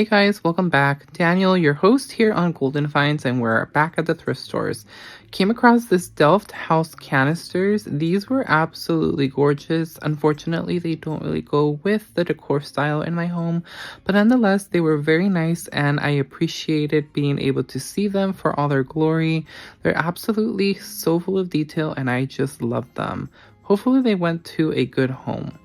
guys, welcome back. Daniel, your host here on Golden Finds, and we're back at the thrift stores. Came across this Delft house canisters. These were absolutely gorgeous. Unfortunately, they don't really go with the decor style in my home, but nonetheless, they were very nice and I appreciated being able to see them for all their glory. They're absolutely so full of detail and I just love them. Hopefully they went to a good home.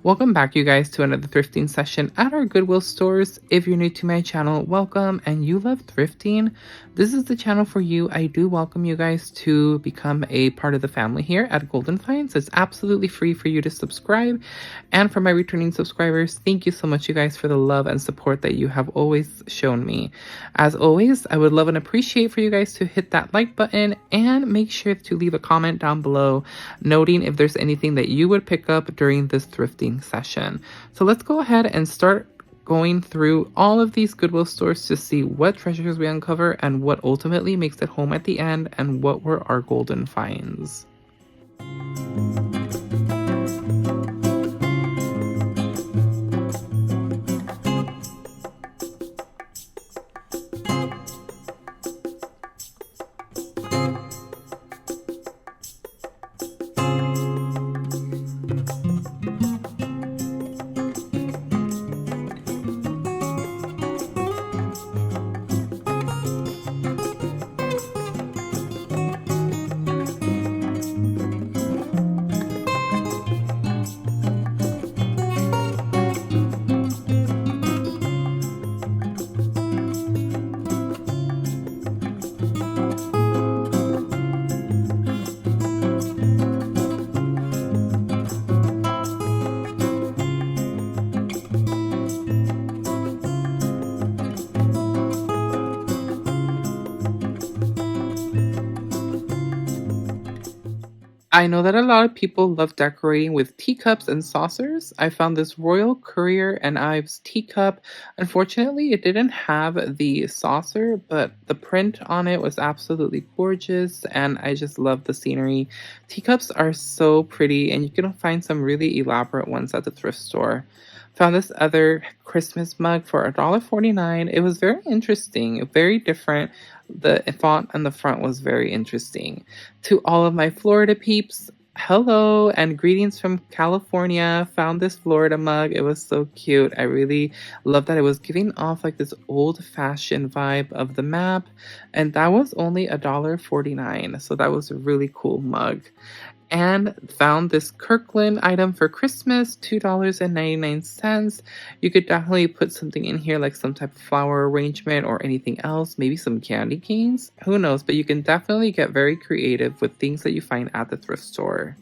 Welcome back, you guys, to another thrifting session at our Goodwill stores. If you're new to my channel, welcome, and you love thrifting, this is the channel for you. I do welcome you guys to become a part of the family here at Golden Finds. It's absolutely free for you to subscribe. And for my returning subscribers, thank you so much, you guys, for the love and support that you have always shown me. As always, I would love and appreciate for you guys to hit that like button and make sure to leave a comment down below noting if there's anything that you would pick up during this thrifting session. So let's go ahead and start going through all of these Goodwill stores to see what treasures we uncover and what ultimately makes it home at the end and what were our golden finds. I know that a lot of people love decorating with teacups and saucers. I found this Royal Courier and Ives teacup. Unfortunately, it didn't have the saucer, but the print on it was absolutely gorgeous and I just love the scenery. Teacups are so pretty and you can find some really elaborate ones at the thrift store. Found this other Christmas mug for $1.49. It was very interesting, very different. The font on the front was very interesting. To all of my Florida peeps, hello and greetings from California. Found this Florida mug. It was so cute. I really love that it was giving off like this old-fashioned vibe of the map. And that was only $1.49. So that was a really cool mug. And found this Kirkland item for Christmas, $2.99. You could definitely put something in here like some type of flower arrangement or anything else, maybe some candy canes, who knows, but you can definitely get very creative with things that you find at the thrift store.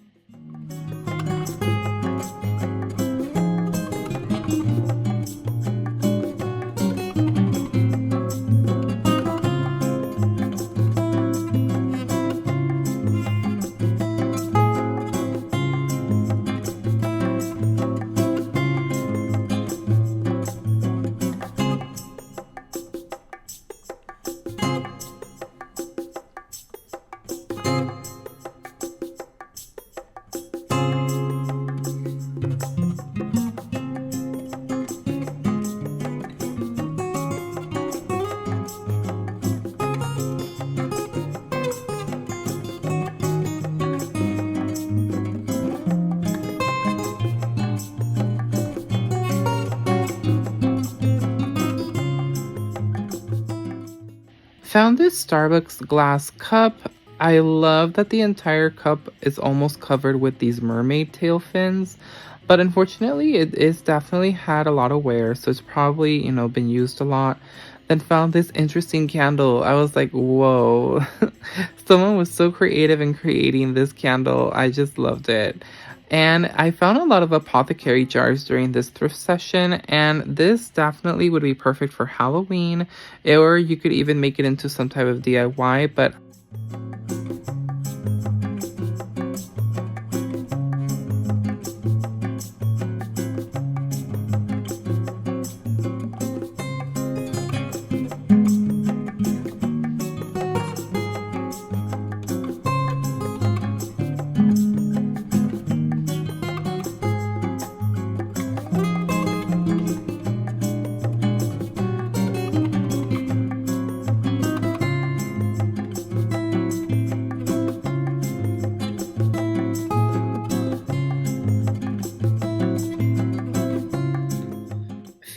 Found this Starbucks glass cup. I love that the entire cup is almost covered with these mermaid tail fins, but unfortunately it is definitely had a lot of wear, so it's probably, been used a lot. Then found this interesting candle. I was like, whoa. Someone was so creative in creating this candle. I just loved it. And I found a lot of apothecary jars during this thrift session, and this definitely would be perfect for Halloween, or you could even make it into some type of DIY, but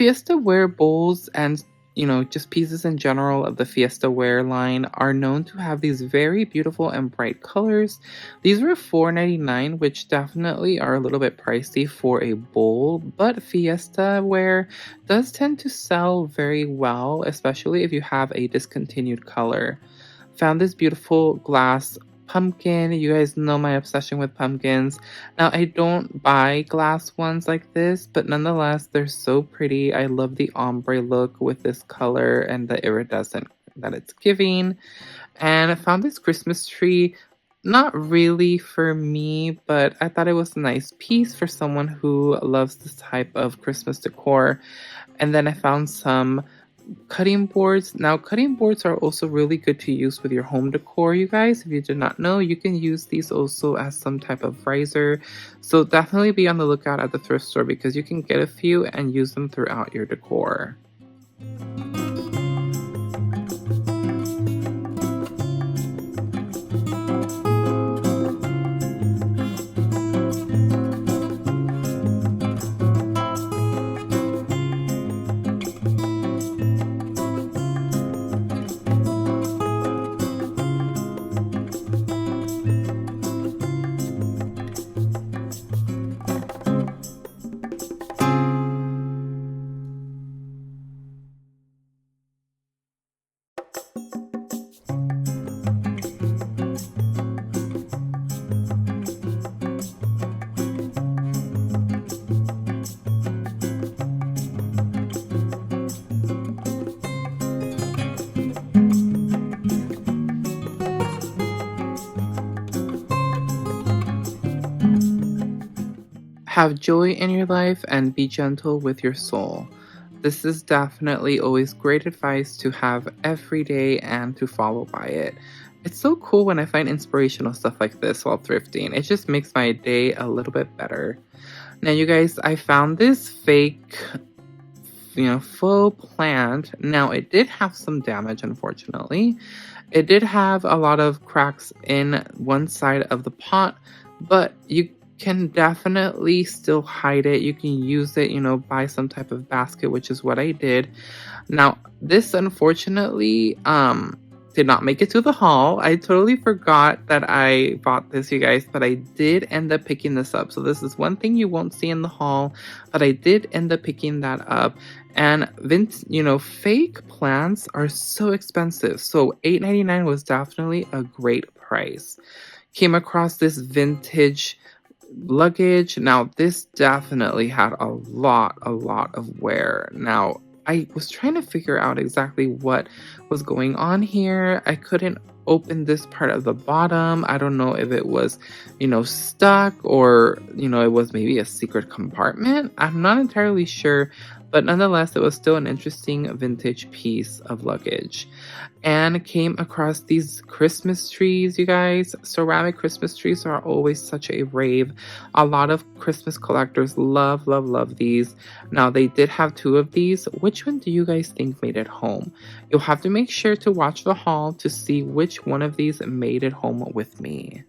Fiesta ware bowls and just pieces in general of the Fiesta ware line are known to have these very beautiful and bright colors. These were $4.99, which definitely are a little bit pricey for a bowl, but Fiesta ware does tend to sell very well, especially if you have a discontinued color. Found this beautiful glass pumpkin. You guys know my obsession with pumpkins. Now, I don't buy glass ones like this, but nonetheless, they're so pretty. I love the ombre look with this color and the iridescent that it's giving. And I found this Christmas tree. Not really for me, but I thought it was a nice piece for someone who loves this type of Christmas decor. And then I found some cutting boards. Now, cutting boards are also really good to use with your home decor, you guys. If you did not know, you can use these also as some type of riser. So definitely be on the lookout at the thrift store because you can get a few and use them throughout your decor. Have joy in your life and be gentle with your soul. This is definitely always great advice to have every day and to follow by it. It's so cool when I find inspirational stuff like this while thrifting. It just makes my day a little bit better. Now, you guys, I found this fake, faux plant. Now, it did have some damage, unfortunately. It did have a lot of cracks in one side of the pot, but you can definitely still hide it. You can use it, buy some type of basket, which is what I did. Now, this unfortunately did not make it to the haul. I totally forgot that I bought this, you guys, but I did end up picking this up. So this is one thing you won't see in the haul, but I did end up picking that up. And fake plants are so expensive. So $8.99 was definitely a great price. Came across this vintage luggage. Now, this definitely had a lot of wear. Now, I was trying to figure out exactly what was going on here. I couldn't open this part of the bottom. I don't know if it was, stuck or, it was maybe a secret compartment. I'm not entirely sure, but nonetheless, it was still an interesting vintage piece of luggage. And came across these Christmas trees, you guys. Ceramic Christmas trees are always such a rave. A lot of Christmas collectors love these. Now, they did have two of these. Which one do you guys think made it home? You'll have to make sure to watch the haul to see which one of these made it home with me.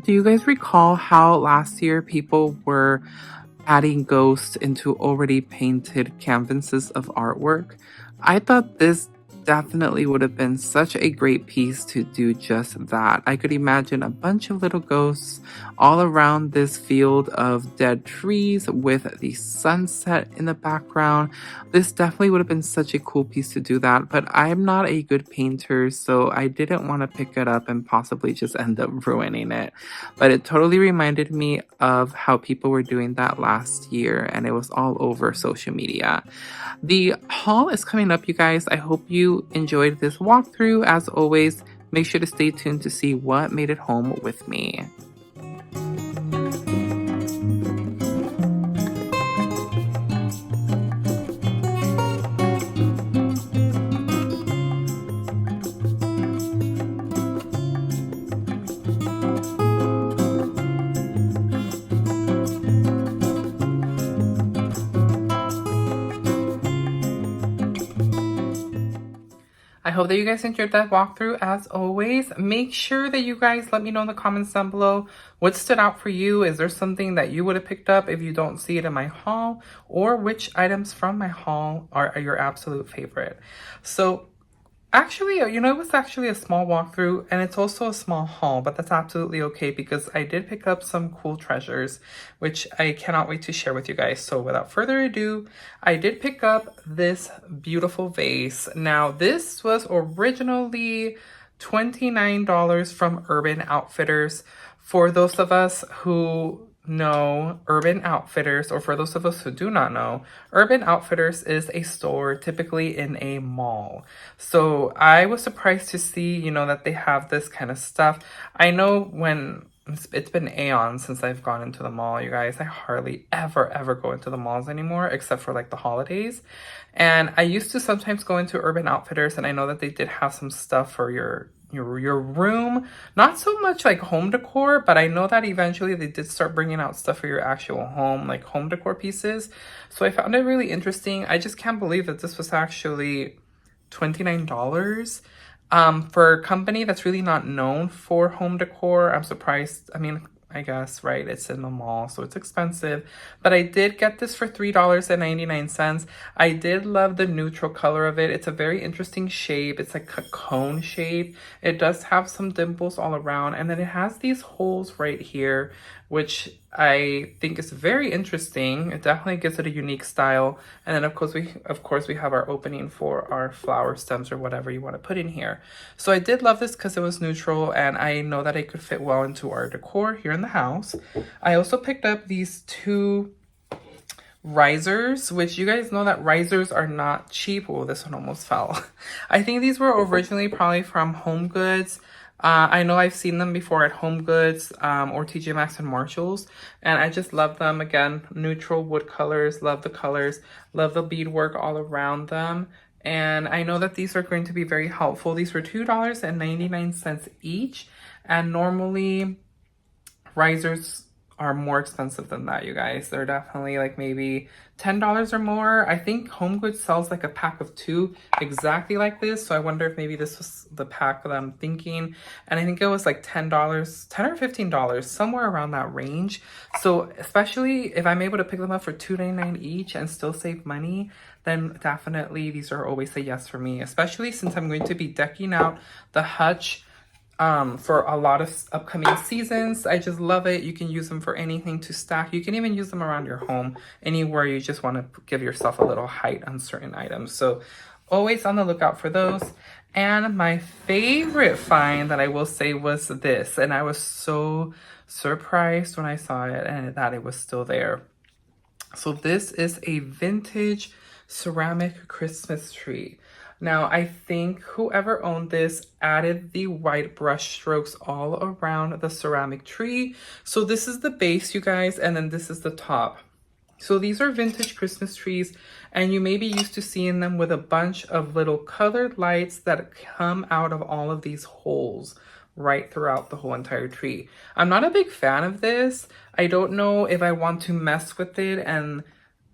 Do you guys recall how last year people were adding ghosts into already painted canvases of artwork? I thought this definitely would have been such a great piece to do just that. I could imagine a bunch of little ghosts all around this field of dead trees with the sunset in the background. This definitely would have been such a cool piece to do that, but I'm not a good painter, so I didn't want to pick it up and possibly just end up ruining it. But it totally reminded me of how people were doing that last year, and it was all over social media. The haul is coming up, you guys. I hope you enjoyed this walkthrough. As always, make sure to stay tuned to see what made it home with me. I hope that you guys enjoyed that walkthrough. As always, make sure that you guys let me know in the comments down below what stood out for you. Is there something that you would have picked up if you don't see it in my haul? Or which items from my haul are your absolute favorite? So actually, it was actually a small walkthrough and it's also a small haul, but that's absolutely okay because I did pick up some cool treasures, which I cannot wait to share with you guys. So without further ado, I did pick up this beautiful vase. Now, this was originally $29 from Urban Outfitters. For those of us who know Urban Outfitters, or for those of us who do not know, Urban Outfitters is a store typically in a mall. So I was surprised to see, that they have this kind of stuff. I know when it's been aeons since I've gone into the mall, you guys. I hardly ever go into the malls anymore, except for like the holidays. And I used to sometimes go into Urban Outfitters, and I know that they did have some stuff for your room, not so much like home decor, but I know that eventually they did start bringing out stuff for your actual home, like home decor pieces. So I found it really interesting. I just can't believe that this was actually $29 for a company that's really not known for home decor. I'm surprised. I mean, I guess, right? It's in the mall, so it's expensive. But I did get this for $3.99. I did love the neutral color of it. It's a very interesting shape. It's like a cone shape. It does have some dimples all around. And then it has these holes right here, which I think is very interesting. It definitely gives it a unique style. And then of course we have our opening for our flower stems or whatever you want to put in here. So I did love this because it was neutral, and I know that it could fit well into our decor here in the house. I also picked up these two risers, which you guys know that risers are not cheap. Oh, this one almost fell. I think these were originally probably from Home Goods. I know I've seen them before at Home Goods or TJ Maxx and Marshalls, and I just love them. Again, neutral wood colors, love the colors, love the beadwork all around them. And I know that these are going to be very helpful. These were $2.99 each, and normally risers are more expensive than that, you guys. They're definitely like maybe $10 or more. I think Home Goods sells like a pack of 2 exactly like this. So I wonder if maybe this was the pack that I'm thinking. And I think it was like $10, $10 or $15, somewhere around that range. So especially if I'm able to pick them up for $2.99 each and still save money, then definitely these are always a yes for me, especially since I'm going to be decking out the hutch for a lot of upcoming seasons. I just love it. You can use them for anything to stack. You can even use them around your home, anywhere you just want to give yourself a little height on certain items. So always on the lookout for those. And my favorite find that I will say was this, and I was so surprised when I saw it and that it was still there. So this is a vintage ceramic Christmas tree. Now, I think whoever owned this added the white brush strokes all around the ceramic tree. So this is the base, you guys, and then this is the top. So these are vintage Christmas trees, and you may be used to seeing them with a bunch of little colored lights that come out of all of these holes right throughout the whole entire tree. I'm not a big fan of this. I don't know if I want to mess with it and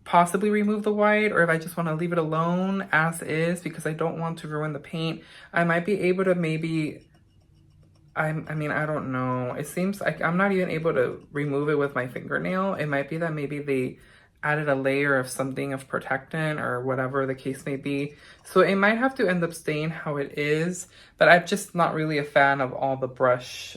possibly remove the white, or if I just want to leave it alone as is because I don't want to ruin the paint. I might be able to maybe, I mean, I don't know. It seems like I'm not even able to remove it with my fingernail. It might be that maybe they added a layer of something of protectant or whatever the case may be. So it might have to end up staying how it is, but I'm just not really a fan of all the brush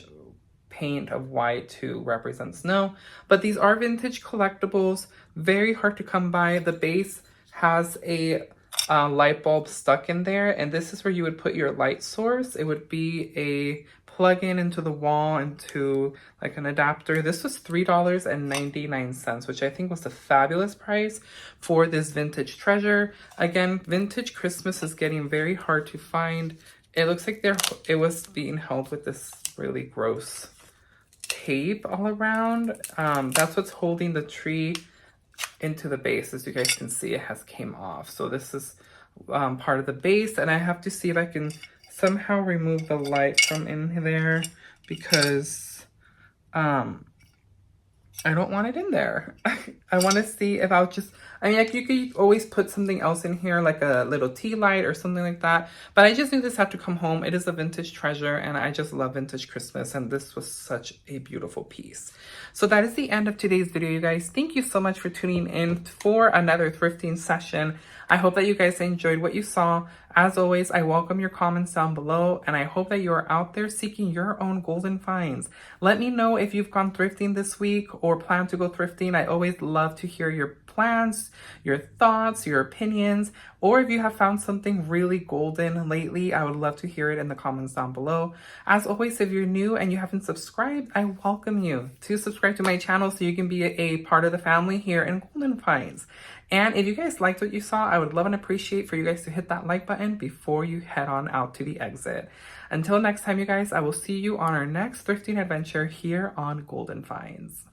paint of white to represent snow. But these are vintage collectibles, very hard to come by. The base has a light bulb stuck in there, and this is where you would put your light source. It would be a plug-in into the wall into like an adapter. This was $3.99, which I think was a fabulous price for this vintage treasure. Again, vintage Christmas is getting very hard to find. It looks like it was being held with this really gross tape all around. That's what's holding the tree into the base. As you guys can see, it has came off. So this is part of the base, and I have to see if I can somehow remove the light from in there because I don't want it in there. I want to see if I'll just, I mean, like you could always put something else in here, like a little tea light or something like that. But I just knew this had to come home. It is a vintage treasure, and I just love vintage Christmas, and this was such a beautiful piece. So that is the end of today's video, you guys. Thank you so much for tuning in for another thrifting session. I hope that you guys enjoyed what you saw. As always, I welcome your comments down below, and I hope that you are out there seeking your own golden finds. Let me know if you've gone thrifting this week or plan to go thrifting. I always love to hear your plans, your thoughts, your opinions, or if you have found something really golden lately, I would love to hear it in the comments down below. As always, if you're new and you haven't subscribed, I welcome you to subscribe to my channel so you can be a part of the family here in Golden Finds. And if you guys liked what you saw, I would love and appreciate for you guys to hit that like button before you head on out to the exit. Until next time, you guys, I will see you on our next thrifting adventure here on Golden Finds.